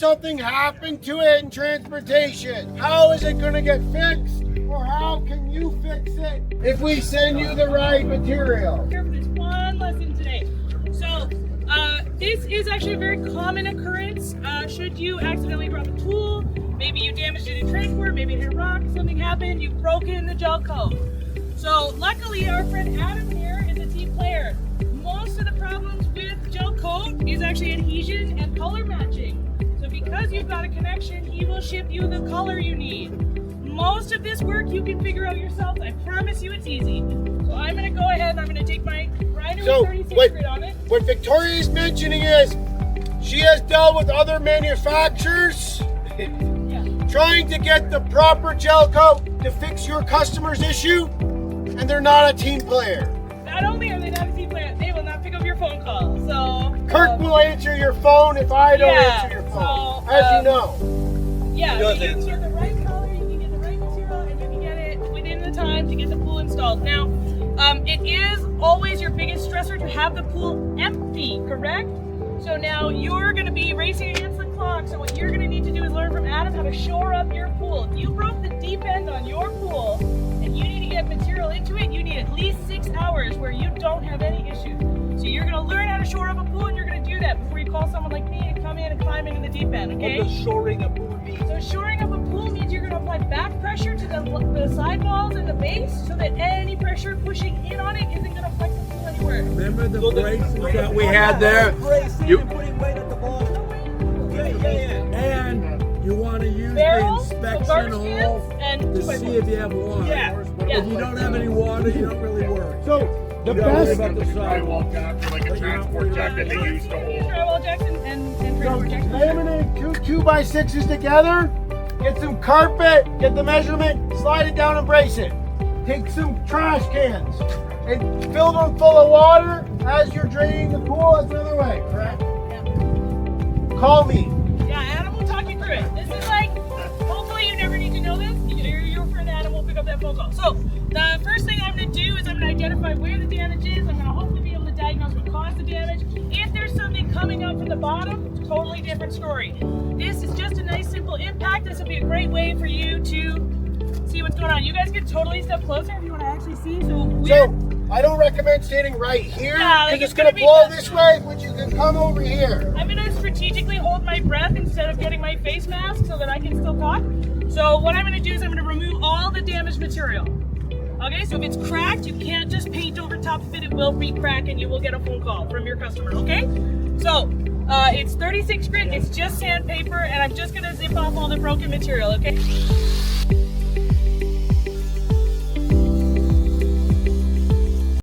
something happened to it in transportation, how is it going to get fixed, or how can you fix it if we send you the right material? Here for this one lesson today. So this is actually a very common occurrence. Should you accidentally drop a tool, maybe you damaged it in transport, maybe it hit a rock, something happened, you've broken the gel coat. So luckily our friend Adam here is a team player. Most of the problems with gel coat is actually adhesion and color matching. So because you've got a connection, he will ship you the color you need. Most of this work you can figure out yourself. I promise you it's easy. So I'm going to go ahead and I'm going to take my Rhino 36 grit on it. What Victoria is mentioning is she has dealt with other manufacturers trying to get the proper gel coat to fix your customer's issue, and they're not a team player. Not only are they not a team player, they will not pick up your phone call. So Kirk will answer your phone if I don't answer your phone, as you know. Yeah, you can get the right color, you can get the right material, and you can get it within the time to get the pool installed. Now, it is always your biggest stressor to have the pool empty, correct? So now you're going to be racing against the clock. So what you're going to need to do is learn from Adam how to shore up your pool. If you broke the deep end on your pool and you need to get material into it, you need at least 6 hours where you don't have any issues. So you're going to learn how to shore up a pool, and you're going to do that before you call someone like me and come in and climb into the deep end, okay? What does shoring a pool mean? So shoring up a pool means you're going to apply back pressure to the side walls and the base so that any pressure pushing in on it isn't going to affect the pool anywhere. Remember the braces that we had there? You, putting weight at the bottom. and you want to use Barrels, the so inspection garbage hole cans, and to see if you have water. Yeah. If you don't have any water, you don't really worry. So the You don't worry best, about the side. drywall jack or like a transport jack that they use to hold. Drywall jacks and so transport jacks. laminate two 2x6s together, get some carpet, get the measurement, slide it down and brace it. Take some trash cans and fill them full of water as you're draining the pool. That's another way, correct? Call me. Yeah, Adam will talk you through it. This is like, hopefully you never need to know this. Your friend Adam will pick up that phone call. So the first thing I'm going to do is I'm going to identify where the damage is. I'm going to hopefully be able to diagnose what caused the damage. If there's something coming up from the bottom, totally different story. This is just a nice simple impact. This will be a great way for you to see what's going on. You guys can totally step closer if you want to actually see. So I don't recommend standing right here Yeah, because like it's going to blow this way, but you can come over here. I'm going to strategically hold my breath instead of getting my face mask so that I can still talk. So what I'm going to do is I'm going to remove all the damaged material. Okay, so if it's cracked, you can't just paint over top of it. It will re-crack and you will get a phone call from your customer, okay? So it's 36 grit, it's just sandpaper, and I'm just going to zip off all the broken material, okay?